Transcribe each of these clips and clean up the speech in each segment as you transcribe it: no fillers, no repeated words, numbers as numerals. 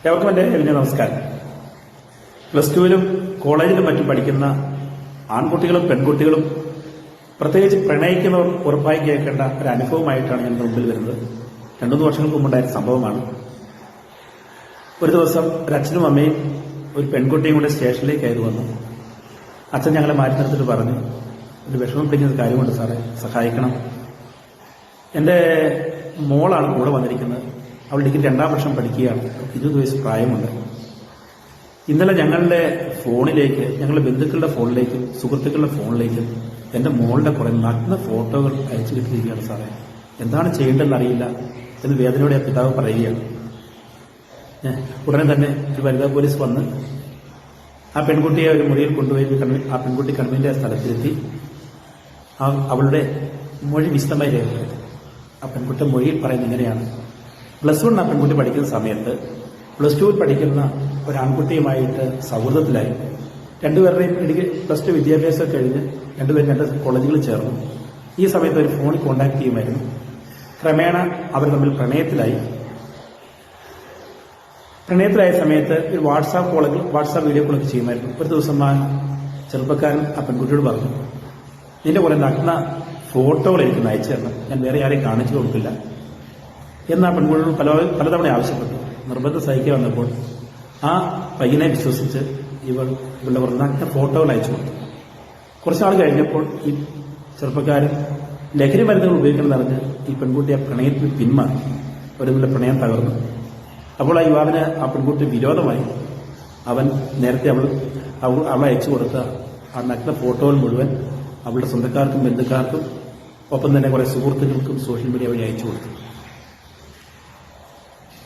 ഏവർക്കും എൻ്റെ നമസ്കാരം. +2-ലും കോളേജിലും മറ്റും പഠിക്കുന്ന ആൺകുട്ടികളും പെൺകുട്ടികളും പ്രത്യേകിച്ച് പ്രണയിക്കുന്നവർ ഉറപ്പായി കേൾക്കേണ്ട ഒരു അനുഭവമായിട്ടാണ് ഞാൻ മുമ്പിൽ വരുന്നത്. 2-3 വർഷങ്ങൾക്ക് മുമ്പുണ്ടായ സംഭവമാണ്. ഒരു ദിവസം ഒരു അച്ഛനും അമ്മയും ഒരു പെൺകുട്ടിയും കൂടെ സ്റ്റേഷനിലേക്ക് കയറി വന്നു. അച്ഛൻ ഞങ്ങളെ മാറ്റി നിർത്തിട്ട് പറഞ്ഞു, ഒരു വിഷമം പിടിക്കുന്ന കാര്യമുണ്ട് സാറേ, സഹായിക്കണം. എൻ്റെ മോളാണ് കൂടെ വന്നിരിക്കുന്നത്. അവൾ ഡിഗ്രി 2ാം വർഷം പഠിക്കുകയാണ്. 20 വയസ്സ് പ്രായമുണ്ട്. ഇന്നലെ ഞങ്ങളുടെ ഫോണിലേക്ക്, ഞങ്ങളുടെ ബന്ധുക്കളുടെ ഫോണിലേക്കും സുഹൃത്തുക്കളുടെ ഫോണിലേക്കും എൻ്റെ മോളുടെ കുറെ നഗ്ന ഫോട്ടോകൾ അയച്ചു കിട്ടിയിരിക്കുകയാണ് സാറേ. എന്താണ് ചെയ്യേണ്ടതെന്ന് അറിയില്ല എന്ന് വേദനയോടെ ആ പിതാവ് പറയുകയാണ്. ഉടനെ തന്നെ ഒരു വനിതാ പോലീസ് വന്ന് ആ പെൺകുട്ടിയെ ഒരു മുറിയിൽ കൊണ്ടുപോയി ആ പെൺകുട്ടി കൺവീൻ്റെ സ്ഥലത്തിലെത്തി അവളുടെ മൊഴി വിശദമായി രേഖപ്പെടുത്തി. ആ പെൺകുട്ടി മൊഴിയിൽ പറയുന്നത് ഇങ്ങനെയാണ്: +1 ആ പെൺകുട്ടി പഠിക്കുന്ന സമയത്ത് +2 പഠിക്കുന്ന ഒരു ആൺകുട്ടിയുമായിട്ട് സൗഹൃദത്തിലായി. രണ്ടുപേരുടെയും +2 വിദ്യാഭ്യാസം കഴിഞ്ഞ് രണ്ടുപേരും 2 കോളേജുകളിൽ ചേർന്നു. ഈ സമയത്ത് ഒരു ഫോണിൽ കോൺടാക്ട് ചെയ്യുമായിരുന്നു. ക്രമേണ അവർ തമ്മിൽ പ്രണയത്തിലായ സമയത്ത് ഒരു വാട്സാപ്പ് വീഡിയോ കോളൊക്കെ ചെയ്യുമായിരുന്നു. ഒരു ദിവസം ആ ചെറുപ്പക്കാരൻ ആ പെൺകുട്ടിയോട് പറഞ്ഞു, നിന്റെ കുറെ നഗ്ന ഫോട്ടോകൾ എനിക്ക് അയച്ചു തരണം, ഞാൻ വേറെ ആരെയും കാണിച്ചു കൊടുക്കില്ല എന്ന് ആ പെൺകുട്ടിയോട് പലതവണ ആവശ്യപ്പെട്ടു. നിർബന്ധം സഹിക്കാൻ വന്നപ്പോൾ ആ പയ്യനെ വിശ്വസിച്ച് ഇവളുടെ കുറെ നഗ്ന ഫോട്ടോകൾ അയച്ചു കൊടുത്തു. കുറച്ചാൾ കഴിഞ്ഞപ്പോൾ ഈ ചെറുപ്പക്കാരൻ ലഹരി മരുന്നുകൾ ഉപയോഗിക്കണമെന്നറിഞ്ഞ് ഈ പെൺകുട്ടി ആ പ്രണയത്തിൽ പിന്മാറി. അവരുടെ പ്രണയം തകർന്നു. അപ്പോൾ ആ യുവാവിന് ആ പെൺകുട്ടി വിരോധമായി. അവൻ നേരത്തെ അവളെ അയച്ചു കൊടുത്ത ആ നഗ്ന ഫോട്ടോകൾ മുഴുവൻ അവളുടെ സ്വന്തക്കാർക്കും ബന്ധുക്കാർക്കും ഒപ്പം തന്നെ കുറെ സുഹൃത്തുക്കൾക്കും സോഷ്യൽ മീഡിയ വഴി അയച്ചു കൊടുത്തു.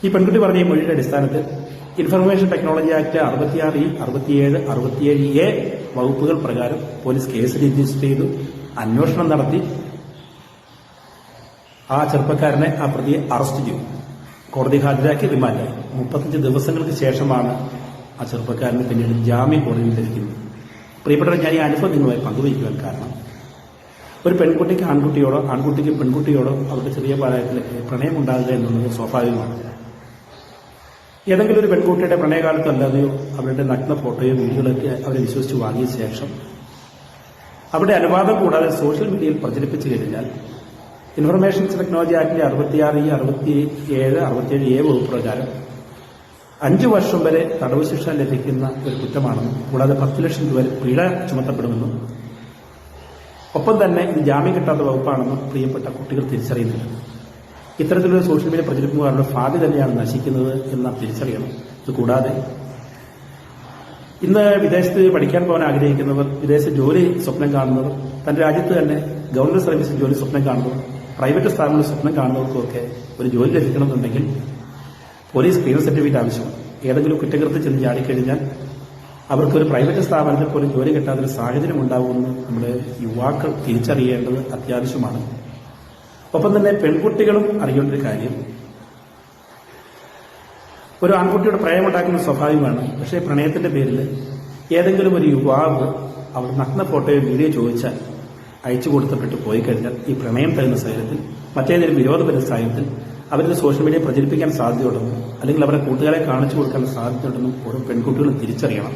ഈ പെൺകുട്ടി പറഞ്ഞ ഈ മൊഴിയുടെ അടിസ്ഥാനത്തിൽ information technology act 66E, 67, 67A വകുപ്പുകൾ പ്രകാരം പോലീസ് കേസ് രജിസ്റ്റർ ചെയ്തു. അന്വേഷണം നടത്തി ആ ചെറുപ്പക്കാരനെ, ആ പ്രതിയെ അറസ്റ്റ് ചെയ്തു. കോടതി ഹാജരാക്കി റിമാൻഡായി. 35 ദിവസങ്ങൾക്ക് ശേഷമാണ് ആ ചെറുപ്പക്കാരന് പിന്നീട് ജാമ്യം കോടതിയിൽ ലഭിക്കുന്നത്. പ്രിയപ്പെട്ടവർ, ഞാൻ ഈ അനുഭവം നിങ്ങളുമായി പങ്കുവയ്ക്കുവാൻ കാരണം, ഒരു പെൺകുട്ടിക്ക് ആൺകുട്ടിയോടോ ആൺകുട്ടിക്ക് പെൺകുട്ടിയോടോ അവരുടെ ചെറിയ പ്രായത്തിലൊക്കെ പ്രണയമുണ്ടാകുക എന്നുള്ളത് സ്വാഭാവികമാണ്. ഏതെങ്കിലും ഒരു പെൺകുട്ടിയുടെ പ്രണയകാലത്ത് അല്ലാതെയോ അവരുടെ നഗ്ന ഫോട്ടോയോ വീഡിയോകളൊക്കെ അവരെ വിശ്വസിച്ച് വാങ്ങിയ ശേഷം അവിടെ അനുവാദം കൂടാതെ സോഷ്യൽ മീഡിയയിൽ പ്രചരിപ്പിച്ചു കഴിഞ്ഞാൽ ഇൻഫർമേഷൻ ടെക്നോളജി ആക്ടിന്റെ 66E, 67, 67A വകുപ്പ് പ്രകാരം 5 വർഷം വരെ തടവ് ശിക്ഷ ലഭിക്കുന്ന ഒരു കുറ്റമാണെന്നും കൂടാതെ 10 ലക്ഷം രൂപ വരെ പിഴ ചുമത്തപ്പെടുമെന്നും ഒപ്പം തന്നെ ഇത് ജാമ്യം കിട്ടാത്ത വകുപ്പാണെന്നും പ്രിയപ്പെട്ട കുട്ടികൾ തിരിച്ചറിയുന്നില്ല. ഇത്തരത്തിലൊരു സോഷ്യൽ മീഡിയ പ്രചരിപ്പിക്കുമ്പോൾ അവരുടെ ഭാവി തന്നെയാണ് നശിക്കുന്നത് എന്ന് നാം തിരിച്ചറിയണം. ഇതുകൂടാതെ ഇന്ന് വിദേശത്ത് പഠിക്കാൻ പോകാൻ ആഗ്രഹിക്കുന്നവർ, വിദേശ ജോലി സ്വപ്നം കാണുന്നവർ, തന്റെ രാജ്യത്ത് തന്നെ ഗവൺമെന്റ് സർവീസിൽ ജോലി സ്വപ്നം കാണുന്നവർ, പ്രൈവറ്റ് സ്ഥാപനങ്ങളിൽ സ്വപ്നം കാണുന്നവർക്കൊക്കെ ഒരു ജോലി ലഭിക്കണമെന്നുണ്ടെങ്കിൽ പോലീസ് ക്ലിയർ സർട്ടിഫിക്കറ്റ് ആവശ്യമാണ്. ഏതെങ്കിലും കുറ്റകൃത്യം ചെന്ന് ചാടിക്കഴിഞ്ഞാൽ അവർക്കൊരു പ്രൈവറ്റ് സ്ഥാപനത്തിൽ പോലും ജോലി കിട്ടാത്തൊരു സാഹചര്യം ഉണ്ടാവുമെന്ന് നമ്മുടെ യുവാക്കൾ തിരിച്ചറിയേണ്ടത് അത്യാവശ്യമാണ്. ഒപ്പം തന്നെ പെൺകുട്ടികളും അറിയേണ്ട ഒരു കാര്യം, ഒരു ആൺകുട്ടിയുടെ പ്രണയമുണ്ടാക്കുന്ന സ്വാഭാവികമാണ്. പക്ഷേ പ്രണയത്തിന്റെ പേരിൽ ഏതെങ്കിലും ഒരു യുവാവ് അവർ നഗ്ന ഫോട്ടോയോ വീഡിയോ ചോദിച്ചാൽ അയച്ചു കൊടുത്തപ്പെട്ട് പോയി കഴിഞ്ഞാൽ ഈ പ്രണയം തരുന്ന സാഹചര്യത്തിൽ, മറ്റേതെങ്കിലും വിരോധം വരുന്ന സാഹചര്യത്തിൽ അവരുടെ സോഷ്യൽ മീഡിയ പ്രചരിപ്പിക്കാൻ സാധ്യതയുണ്ടെന്നും അല്ലെങ്കിൽ അവരുടെ കൂട്ടുകാരെ കാണിച്ചു കൊടുക്കാൻ സാധ്യതയുണ്ടെന്നും ഓരോ പെൺകുട്ടികളും തിരിച്ചറിയണം.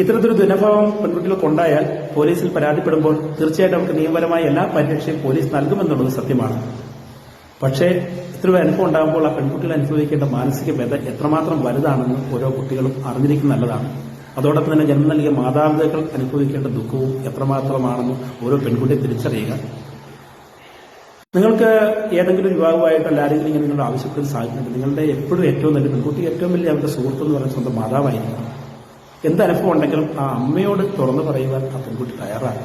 ഇത്തരത്തിലൊരു ദുരനുഭവം പെൺകുട്ടികൾക്കുണ്ടായാൽ പോലീസിൽ പരാതിപ്പെടുമ്പോൾ തീർച്ചയായിട്ടും അവർക്ക് നിയമപരമായ എല്ലാ പരിരക്ഷയും പോലീസ് നൽകുമെന്നുള്ളത് സത്യമാണ്. പക്ഷേ ഇത്തരം അനുഭവം ഉണ്ടാകുമ്പോൾ ആ പെൺകുട്ടികൾ അനുഭവിക്കേണ്ട മാനസിക വ്യത എത്രമാത്രം വലുതാണെന്ന് ഓരോ കുട്ടികളും അറിഞ്ഞിരിക്കുന്നത് നല്ലതാണ്. അതോടൊപ്പം തന്നെ ജന്മം നൽകിയ മാതാപിതാക്കൾ അനുഭവിക്കേണ്ട ദുഃഖവും എത്രമാത്രമാണെന്ന് ഓരോ പെൺകുട്ടിയെ തിരിച്ചറിയുക. നിങ്ങൾക്ക് ഏതെങ്കിലും യുവാവുമായിട്ടല്ല ആരെങ്കിലും ഇങ്ങനെ നിങ്ങളുടെ ആവശ്യപ്പെടുന്ന സാധിക്കുന്നുണ്ട്. നിങ്ങളുടെ എപ്പോഴും ഏറ്റവും നല്ല പെൺകുട്ടി ഏറ്റവും വലിയ അവരുടെ സുഹൃത്ത് എന്ന് പറയുന്ന സ്വന്തം മാതാവായിരിക്കും. എന്ത് അനുഭവം ഉണ്ടെങ്കിലും ആ അമ്മയോട് തുറന്നു പറയുവാൻ ആ പെൺകുട്ടി തയ്യാറാണ്.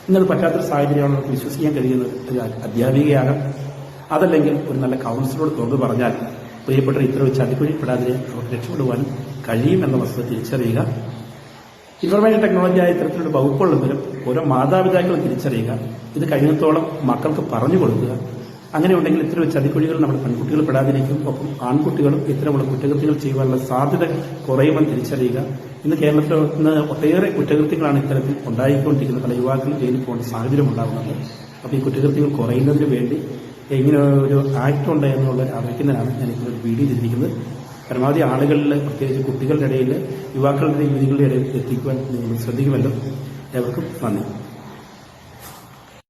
ഇന്നത് പറ്റാത്തൊരു സാഹചര്യമാണ് അവർക്ക് വിശ്വസിക്കാൻ കഴിയുന്നത്. ഒരു അധ്യാപികയാകാം, അതല്ലെങ്കിൽ ഒരു നല്ല കൗൺസിലറോട് തുറന്നു പറഞ്ഞാൽ പ്രിയപ്പെട്ട ഇത്തരം ചതിക്കുഴിപ്പെടാതെ അവർക്ക് രക്ഷപ്പെടുവാൻ കഴിയുമെന്ന വസ്തുത തിരിച്ചറിയുക. ഇൻഫർമേഷൻ ടെക്നോളജി ആയ ഇത്തരത്തിലുള്ള വകുപ്പുള്ളവരും ഓരോ മാതാപിതാക്കളും തിരിച്ചറിയുക. ഇത് കഴിയുന്നിടത്തോളം മക്കൾക്ക് പറഞ്ഞു കൊടുക്കുക. അങ്ങനെ ഉണ്ടെങ്കിൽ ഇത്തരം ചതിക്കുഴികൾ നമ്മുടെ പെൺകുട്ടികൾ പെടാതിരിക്കും. ഒപ്പം ആൺകുട്ടികളും ഇത്തരമുള്ള കുറ്റകൃത്യങ്ങൾ ചെയ്യുവാനുള്ള സാധ്യത കുറയുമെന്ന് തിരിച്ചറിയുക. ഇന്ന് കേരളത്തിൽ ഒട്ടേറെ കുറ്റകൃത്യങ്ങളാണ് ഇത്തരത്തിൽ ഉണ്ടായിക്കൊണ്ടിരിക്കുന്നത്. പല യുവാക്കളും ജയിലിൽ പോകേണ്ട സാഹചര്യം ഉണ്ടാകുന്നത്. അപ്പോൾ ഈ കുറ്റകൃത്യങ്ങൾ കുറയുന്നതിന് വേണ്ടി ഇങ്ങനെ ഒരു ആക്ട് ഉണ്ട് എന്നുള്ള അറിയിക്കുന്നതിനാണ് ഞാനിപ്പോൾ ഒരു വീഡിയോ ചെയ്തിരിക്കുന്നത്. പരമാവധി ആളുകളിൽ, പ്രത്യേകിച്ച് കുട്ടികളുടെ ഇടയിൽ, യുവാക്കളുടെ യുവതികളുടെ ഇടയിൽ എത്തിക്കുവാൻ നിങ്ങൾ ശ്രദ്ധിക്കുമല്ലോ. ഏവർക്കും നന്ദി.